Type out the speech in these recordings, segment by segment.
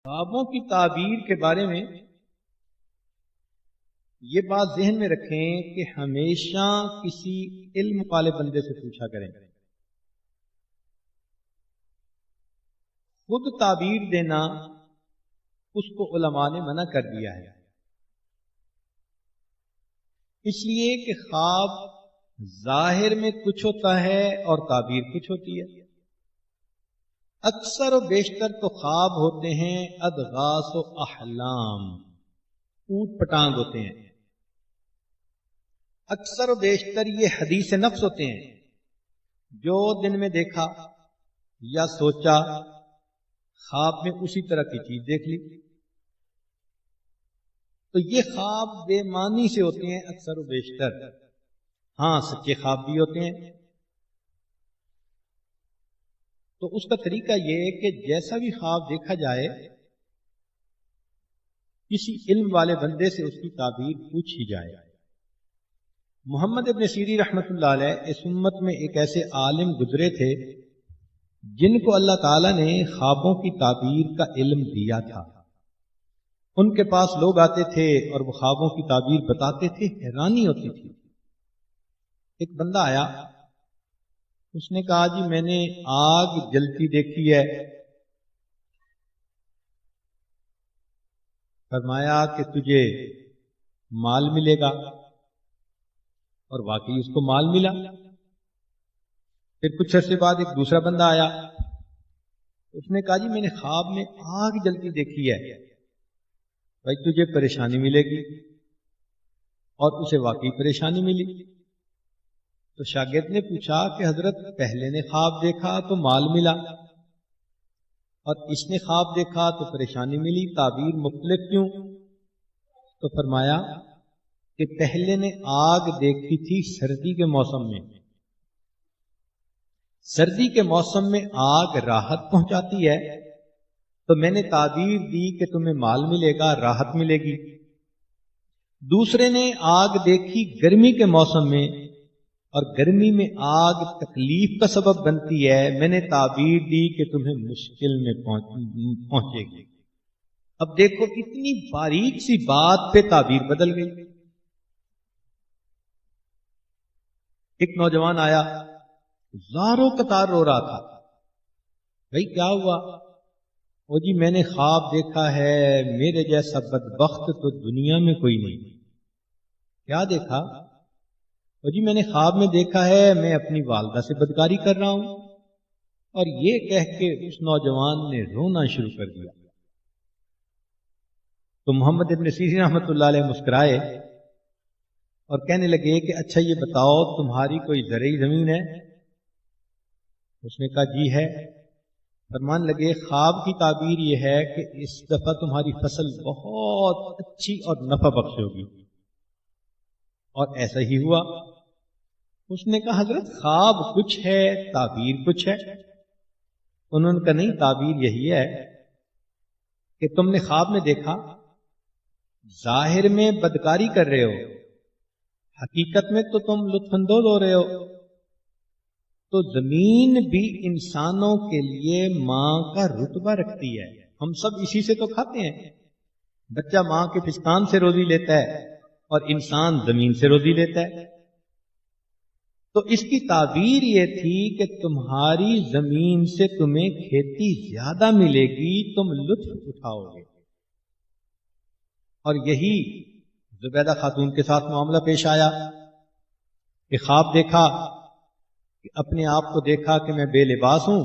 خوابوں کی تعبیر کے بارے میں یہ بات ذہن میں رکھیں کہ ہمیشہ کسی علم والے بندے سے پوچھا کریں. خود تعبیر دینا اس کو علماء نے منع کر دیا ہے، اس لیے کہ خواب ظاہر میں کچھ ہوتا ہے اور تعبیر کچھ ہوتی ہے. اکثر و بیشتر تو خواب ہوتے ہیں اضغاث و احلام، اوٹ پٹانگ ہوتے ہیں. اکثر و بیشتر یہ حدیث نفس ہوتے ہیں، جو دن میں دیکھا یا سوچا خواب میں اسی طرح کی چیز دیکھ لی. تو یہ خواب بے معنی سے ہوتے ہیں اکثر و بیشتر. ہاں سچے خواب بھی ہوتے ہیں. تو اس کا طریقہ یہ ہے کہ جیسا بھی خواب دیکھا جائے کسی علم والے بندے سے اس کی تعبیر پوچھی جائے. محمد ابن سیرین رحمۃ اللہ علیہ اس امت میں ایک ایسے عالم گزرے تھے جن کو اللہ تعالیٰ نے خوابوں کی تعبیر کا علم دیا تھا. ان کے پاس لوگ آتے تھے اور وہ خوابوں کی تعبیر بتاتے تھے، حیرانی ہوتی تھی. ایک بندہ آیا، اس نے کہا جی میں نے آگ جلتی دیکھی ہے. فرمایا کہ تجھے مال ملے گا، اور واقعی اس کو مال ملا. پھر کچھ عرصے بعد ایک دوسرا بندہ آیا، اس نے کہا جی میں نے خواب میں آگ جلتی دیکھی ہے، بھائی تجھے پریشانی ملے گی، اور اسے واقعی پریشانی ملی. تو شاگرد نے پوچھا کہ حضرت پہلے نے خواب دیکھا تو مال ملا، اور اس نے خواب دیکھا تو پریشانی ملی، تعبیر مختلف کیوں؟ تو فرمایا کہ پہلے نے آگ دیکھی تھی سردی کے موسم میں. سردی کے موسم میں آگ راحت پہنچاتی ہے، تو میں نے تعبیر دی کہ تمہیں مال ملے گا، راحت ملے گی. دوسرے نے آگ دیکھی گرمی کے موسم میں، اور گرمی میں آگ تکلیف کا سبب بنتی ہے، میں نے تعبیر دی کہ تمہیں مشکل میں پہنچے گی. اب دیکھو اتنی باریک سی بات پہ تعبیر بدل گئی. ایک نوجوان آیا، زاروں قطار رو رہا تھا. بھائی کیا ہوا؟ وہ جی میں نے خواب دیکھا ہے، میرے جیسا بدبخت تو دنیا میں کوئی نہیں. کیا دیکھا؟ وہ جی میں نے خواب میں دیکھا ہے میں اپنی والدہ سے بدکاری کر رہا ہوں. اور یہ کہہ کے اس نوجوان نے رونا شروع کر دیا. تو محمد ابن سیرین رحمۃ اللہ علیہ مسکرائے اور کہنے لگے کہ اچھا یہ بتاؤ تمہاری کوئی زرعی زمین ہے؟ اس نے کہا جی ہے. فرمان لگے خواب کی تعبیر یہ ہے کہ اس دفعہ تمہاری فصل بہت اچھی اور نفع بخش ہوگی. اور ایسا ہی ہوا. اس نے کہا حضرت خواب کچھ ہے تعبیر کچھ ہے. انہوں نے کہا نہیں، تعبیر یہی ہے کہ تم نے خواب میں دیکھا، ظاہر میں بدکاری کر رہے ہو، حقیقت میں تو تم لطف اندوز ہو رہے ہو. تو زمین بھی انسانوں کے لیے ماں کا رتبہ رکھتی ہے. ہم سب اسی سے تو کھاتے ہیں. بچہ ماں کے پستان سے روزی لیتا ہے اور انسان زمین سے روزی لیتا ہے. تو اس کی تعبیر یہ تھی کہ تمہاری زمین سے تمہیں کھیتی زیادہ ملے گی، تم لطف اٹھاؤ گے. اور یہی زبیدہ خاتون کے ساتھ معاملہ پیش آیا کہ خواب دیکھا کہ اپنے آپ کو دیکھا کہ میں بے لباس ہوں،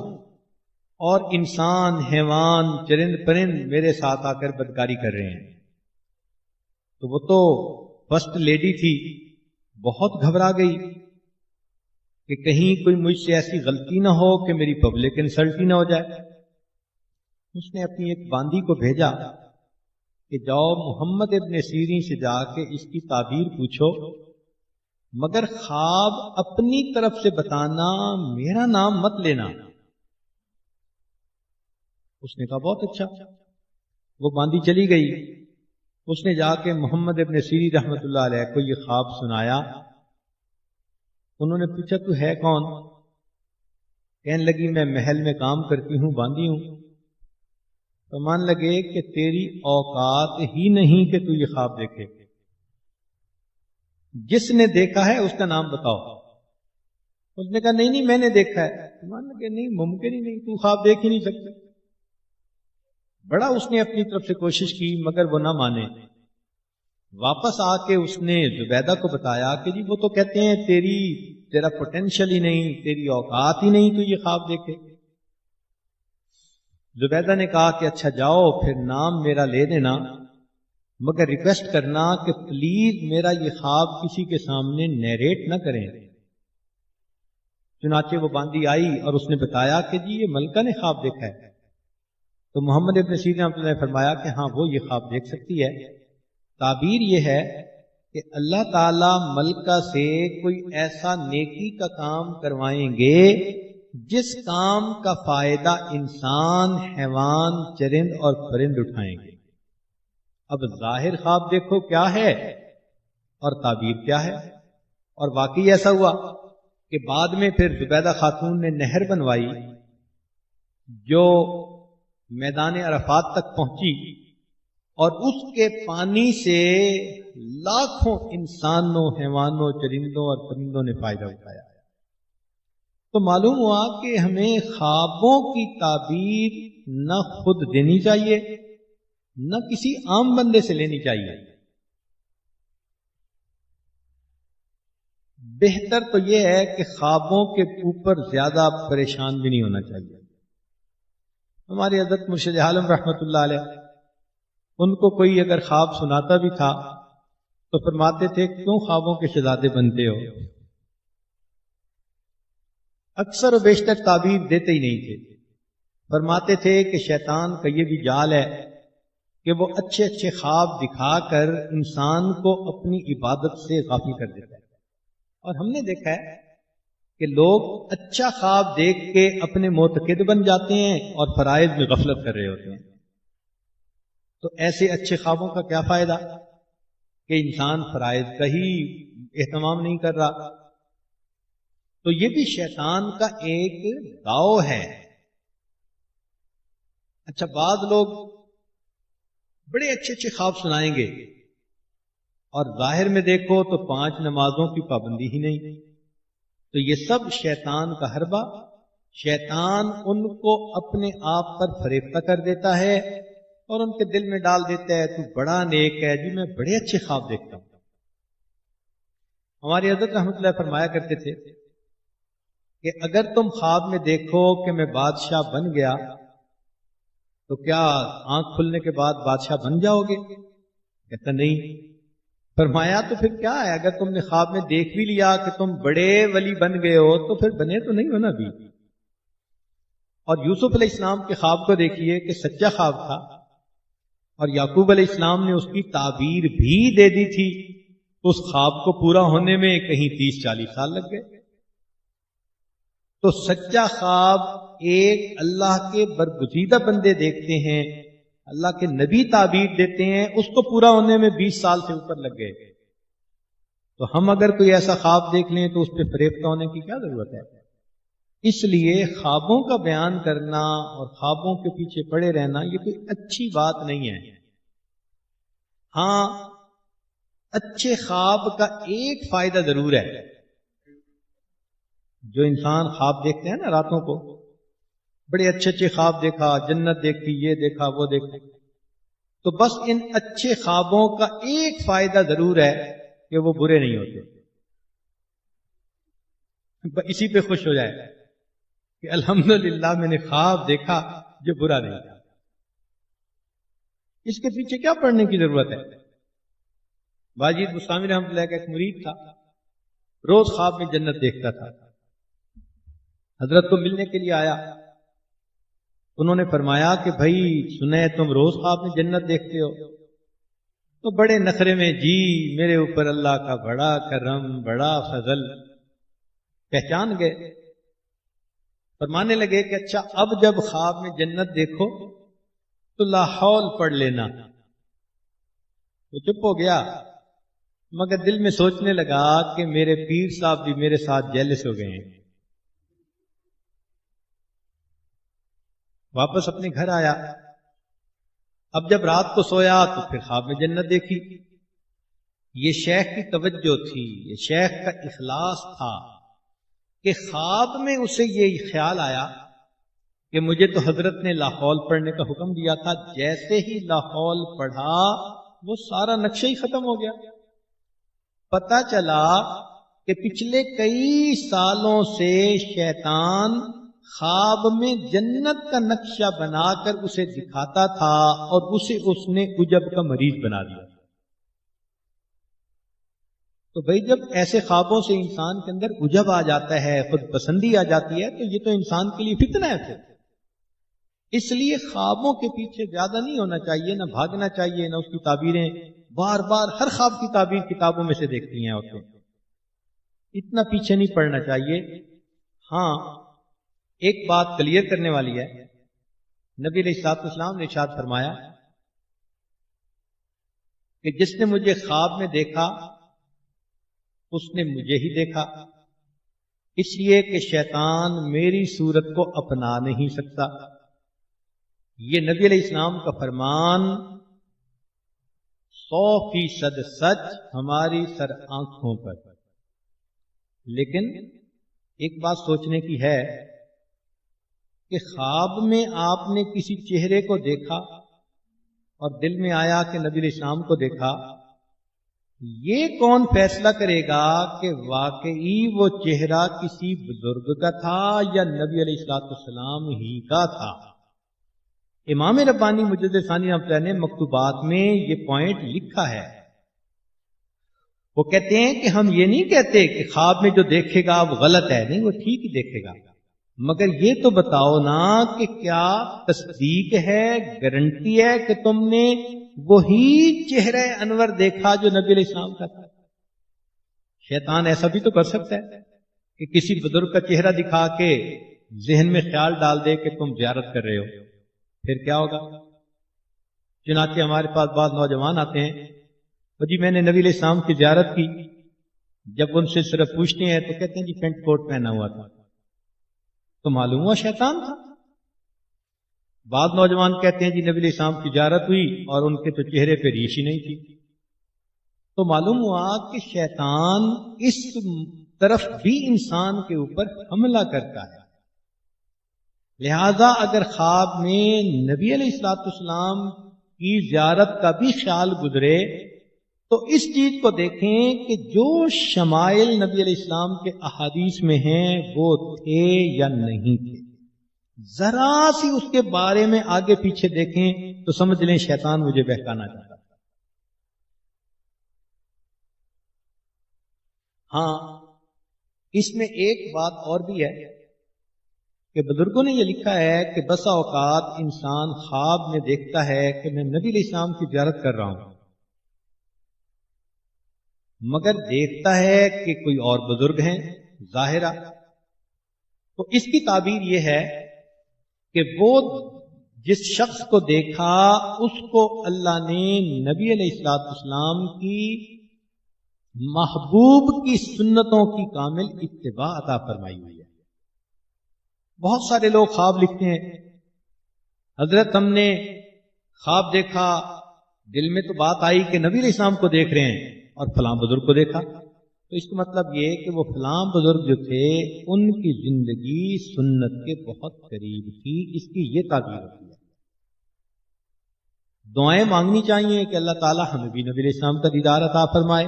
اور انسان، حیوان، چرند پرند میرے ساتھ آ کر بدکاری کر رہے ہیں. تو وہ تو فرسٹ لیڈی تھی، بہت گھبرا گئی کہ کہیں کوئی مجھ سے ایسی غلطی نہ ہو کہ میری پبلک انسلٹ ہی نہ ہو جائے. اس نے اپنی ایک باندی کو بھیجا کہ جاؤ محمد ابن سیرین سے جا کے اس کی تعبیر پوچھو، مگر خواب اپنی طرف سے بتانا، میرا نام مت لینا. اس نے کہا بہت اچھا. وہ باندی چلی گئی. اس نے جا کے محمد ابن سیرین رحمۃ اللہ علیہ کو یہ خواب سنایا. انہوں نے پوچھا تو ہے کون؟ کہنے لگی میں محل میں کام کرتی ہوں، باندی ہوں. تو مان لگے کہ تیری اوقات ہی نہیں کہ تو یہ خواب دیکھے. جس نے دیکھا ہے اس کا نام بتاؤ. اس نے کہا نہیں میں نے دیکھا ہے. مان لگے نہیں، ممکن ہی نہیں، تو خواب دیکھ ہی نہیں سکتا. بڑا اس نے اپنی طرف سے کوشش کی مگر وہ نہ مانے. واپس آ کے اس نے زبیدہ کو بتایا کہ جی وہ تو کہتے ہیں تیرا پوٹینشل ہی نہیں، تیری اوقات ہی نہیں تو یہ خواب دیکھے. زبیدہ نے کہا کہ اچھا جاؤ پھر نام میرا لے دینا، مگر ریکویسٹ کرنا کہ پلیز میرا یہ خواب کسی کے سامنے نیریٹ نہ کریں. چنانچہ وہ باندی آئی اور اس نے بتایا کہ جی یہ ملکہ نے خواب دیکھا ہے. تو محمد ابن سیرین رحمۃ اللہ نے فرمایا کہ ہاں وہ یہ خواب دیکھ سکتی ہے. تعبیر یہ ہے کہ اللہ تعالی ملکہ سے کوئی ایسا نیکی کا کام کروائیں گے جس کام کا فائدہ انسان، حیوان، چرند اور پرند اٹھائیں گے. اب ظاہر خواب دیکھو کیا ہے اور تعبیر کیا ہے. اور واقعی ایسا ہوا کہ بعد میں پھر زبیدہ خاتون نے نہر بنوائی جو میدان عرفات تک پہنچی، اور اس کے پانی سے لاکھوں انسانوں، حیوانوں، چرندوں اور پرندوں نے فائدہ اٹھایا. تو معلوم ہوا کہ ہمیں خوابوں کی تعبیر نہ خود دینی چاہیے نہ کسی عام بندے سے لینی چاہیے. بہتر تو یہ ہے کہ خوابوں کے اوپر زیادہ پریشان بھی نہیں ہونا چاہیے. ہمارے حضرت مرشد عالم رحمۃ اللہ علیہ، ان کو کوئی اگر خواب سناتا بھی تھا تو فرماتے تھے کیوں خوابوں کے شہزادے بنتے ہو. اکثر و بیشتر تعبیر دیتے ہی نہیں تھے. فرماتے تھے کہ شیطان کا یہ بھی جال ہے کہ وہ اچھے اچھے خواب دکھا کر انسان کو اپنی عبادت سے غافل کر دیتا ہے. اور ہم نے دیکھا ہے کہ لوگ اچھا خواب دیکھ کے اپنے معتقد بن جاتے ہیں اور فرائض میں غفلت کر رہے ہوتے ہیں. تو ایسے اچھے خوابوں کا کیا فائدہ کہ انسان فرائض کا ہی اہتمام نہیں کر رہا. تو یہ بھی شیطان کا ایک داؤ ہے. اچھا بعض لوگ بڑے اچھے اچھے خواب سنائیں گے اور ظاہر میں دیکھو تو 5 نمازوں کی پابندی ہی نہیں. تو یہ سب شیطان کا حربہ. شیطان ان کو اپنے آپ پر فریفتہ کر دیتا ہے اور ان کے دل میں ڈال دیتا ہے تو بڑا نیک ہے جی، میں بڑے اچھے خواب دیکھتا ہوں. ہماری حضرت رحمۃ اللہ فرمایا کرتے تھے کہ اگر تم خواب میں دیکھو کہ میں بادشاہ بن گیا تو کیا آنکھ کھلنے کے بعد بادشاہ بن جاؤ گے؟ کہتا نہیں. فرمایا تو پھر کیا ہے، اگر تم نے خواب میں دیکھ بھی لیا کہ تم بڑے ولی بن گئے ہو تو پھر بنے تو نہیں ہو نا بھی. اور یوسف علیہ السلام کے خواب کو دیکھیے کہ سچا خواب تھا، اور یعقوب علیہ السلام نے اس کی تعبیر بھی دے دی تھی. اس خواب کو پورا ہونے میں کہیں 30-40 سال لگ گئے. تو سچا خواب ایک اللہ کے برگزیدہ بندے دیکھتے ہیں، اللہ کے نبی تعبیر دیتے ہیں، اس کو پورا ہونے میں 20 سال سے اوپر لگ گئے. تو ہم اگر کوئی ایسا خواب دیکھ لیں تو اس پہ فریفتہ ہونے کی کیا ضرورت ہے؟ اس لیے خوابوں کا بیان کرنا اور خوابوں کے پیچھے پڑے رہنا یہ کوئی اچھی بات نہیں ہے. ہاں اچھے خواب کا ایک فائدہ ضرور ہے. جو انسان خواب دیکھتے ہیں نا راتوں کو، بڑے اچھے اچھے خواب دیکھا، جنت دیکھی، یہ دیکھا، وہ دیکھا، تو بس ان اچھے خوابوں کا ایک فائدہ ضرور ہے کہ وہ برے نہیں ہوتے. اسی پہ خوش ہو جائے کہ الحمدللہ میں نے خواب دیکھا جو برا نہیں تھا. اس کے پیچھے کیا پڑھنے کی ضرورت ہے؟ واجد بستامی رحمۃ اللہ کا ایک مرید تھا، روز خواب میں جنت دیکھتا تھا. حضرت کو ملنے کے لیے آیا. انہوں نے فرمایا کہ بھائی سنے تم روز خواب میں جنت دیکھتے ہو. تو بڑے نخرے میں جی میرے اوپر اللہ کا بڑا کرم، بڑا فضل. پہچان گئے. فرمانے لگے کہ اچھا اب جب خواب میں جنت دیکھو تو لا حول پڑھ لینا. وہ چپ ہو گیا، مگر دل میں سوچنے لگا کہ میرے پیر صاحب بھی میرے ساتھ جیلس ہو گئے ہیں. واپس اپنے گھر آیا اب جب رات کو سویا تو پھر خواب میں جنت دیکھی. یہ شیخ کی توجہ تھی، یہ شیخ کا اخلاص تھا کہ خواب میں اسے یہ خیال آیا کہ مجھے تو حضرت نے لاحول پڑھنے کا حکم دیا تھا، جیسے ہی لاحول پڑھا وہ سارا نقشہ ہی ختم ہو گیا. پتہ چلا کہ پچھلے کئی سالوں سے شیطان خواب میں جنت کا نقشہ بنا کر اسے دکھاتا تھا اور اسے اس نے عجب کا مریض بنا دیا. تو بھئی جب ایسے خوابوں سے انسان کے اندر عجب آ جاتا ہے، خود پسندی آ جاتی ہے، تو یہ تو انسان کے لیے فتنہ ہے پھر. اس لیے خوابوں کے پیچھے زیادہ نہیں ہونا چاہیے، نہ بھاگنا چاہیے، نہ اس کی تعبیریں بار بار ہر خواب کی تعبیر کتابوں میں سے دیکھتی ہیں عورتیں. اتنا پیچھے نہیں پڑنا چاہیے. ہاں ایک بات کلیئر کرنے والی ہے. نبی علیہ الصلوۃ والسلام نے ارشاد فرمایا کہ جس نے مجھے خواب میں دیکھا اس نے مجھے ہی دیکھا، اس لیے کہ شیطان میری صورت کو اپنا نہیں سکتا. یہ نبی علیہ السلام کا فرمان 100% سچ ہماری سر آنکھوں پر. لیکن ایک بات سوچنے کی ہے کہ خواب میں آپ نے کسی چہرے کو دیکھا اور دل میں آیا کہ نبی علیہ السلام کو دیکھا، یہ کون فیصلہ کرے گا کہ واقعی وہ چہرہ کسی بزرگ کا تھا یا نبی علیہ الصلوۃ والسلام ہی کا تھا؟ امام ربانی مجدد ثانی رحمۃ اللہ نے مکتوبات میں یہ پوائنٹ لکھا ہے. وہ کہتے ہیں کہ ہم یہ نہیں کہتے کہ خواب میں جو دیکھے گا وہ غلط ہے، نہیں، وہ ٹھیک ہی دیکھے گا، مگر یہ تو بتاؤ نا کہ کیا تصدیق ہے، گارنٹی ہے کہ تم نے وہی چہرہ انور دیکھا جو نبی علیہ السلام کا تھا؟ شیطان ایسا بھی تو کر سکتا ہے کہ کسی بزرگ کا چہرہ دکھا کے ذہن میں خیال ڈال دے کہ تم زیارت کر رہے ہو. پھر کیا ہوگا؟ چنانچہ ہمارے پاس بعض نوجوان آتے ہیں، جی میں نے نبی علیہ السلام کی زیارت کی. جب ان سے صرف پوچھتے ہیں تو کہتے ہیں جی پینٹ کوٹ پہنا ہوا تھا. تو معلوم ہوا شیطان تھا. بعض نوجوان کہتے ہیں جی نبی علیہ السلام کی زیارت ہوئی اور ان کے تو چہرے پہ ریش ہی نہیں تھی. تو معلوم ہوا کہ شیطان اس طرف بھی انسان کے اوپر حملہ کرتا ہے. لہذا اگر خواب میں نبی علیہ الصلوۃ والسلام کی زیارت کا بھی خیال گزرے تو اس چیز کو دیکھیں کہ جو شمائل نبی علیہ السلام کے احادیث میں ہیں وہ تھے یا نہیں تھے. ذرا سی اس کے بارے میں آگے پیچھے دیکھیں تو سمجھ لیں شیطان مجھے بہکانا چاہتا. ہاں اس میں ایک بات اور بھی ہے کہ بزرگوں نے یہ لکھا ہے کہ بسا اوقات انسان خواب میں دیکھتا ہے کہ میں نبی علیہ السلام کی زیارت کر رہا ہوں، مگر دیکھتا ہے کہ کوئی اور بزرگ ہیں ظاہرہ. تو اس کی تعبیر یہ ہے کہ وہ جس شخص کو دیکھا اس کو اللہ نے نبی علیہ الصلوۃ والسلام کی محبوب کی سنتوں کی کامل اتباع عطا فرمائی ہوئی ہے. بہت سارے لوگ خواب لکھتے ہیں، حضرت ہم نے خواب دیکھا، دل میں تو بات آئی کہ نبی علیہ السلام کو دیکھ رہے ہیں اور فلاں بزرگ کو دیکھا. تو اس کا مطلب یہ کہ وہ فلاں بزرگ جو تھے ان کی زندگی سنت کے بہت قریب تھی. اس کی یہ تعبیر ہوتی ہے. دعائیں مانگنی چاہیے کہ اللہ تعالیٰ ہمیں بھی نبی علیہ السلام کا دیدار عطا فرمائے.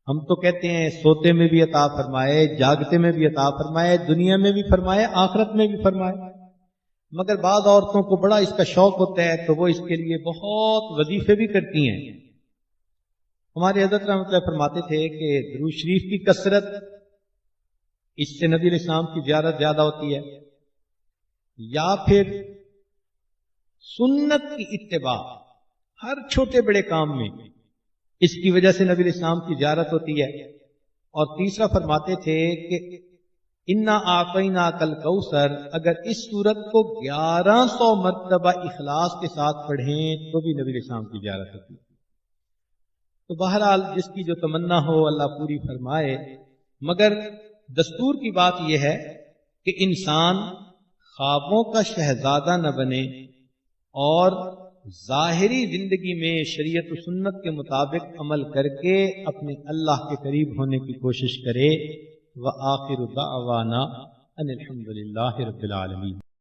ہم تو کہتے ہیں سوتے میں بھی عطا فرمائے، جاگتے میں بھی عطا فرمائے، دنیا میں بھی فرمائے، آخرت میں بھی فرمائے. مگر بعض عورتوں کو بڑا اس کا شوق ہوتا ہے تو وہ اس کے لیے بہت وظیفے بھی کرتی ہیں. ہمارے حضرت رحمۃ اللہ فرماتے تھے کہ درود شریف کی کثرت، اس سے نبی علیہ السلام کی زیارت زیادہ ہوتی ہے، یا پھر سنت کی اتباع ہر چھوٹے بڑے کام میں، اس کی وجہ سے نبی علیہ السلام کی زیارت ہوتی ہے. اور تیسرا فرماتے تھے کہ انا آقینا کل کوثر، اگر اس سورت کو 1100 مرتبہ اخلاص کے ساتھ پڑھیں تو بھی نبی علیہ السلام کی زیارت ہوتی ہے. تو بہرحال جس کی جو تمنا ہو اللہ پوری فرمائے. مگر دستور کی بات یہ ہے کہ انسان خوابوں کا شہزادہ نہ بنے اور ظاہری زندگی میں شریعت و سنت کے مطابق عمل کر کے اپنے اللہ کے قریب ہونے کی کوشش کرے۔ وآخر دعوانا ان الحمد للہ رب العالمین۔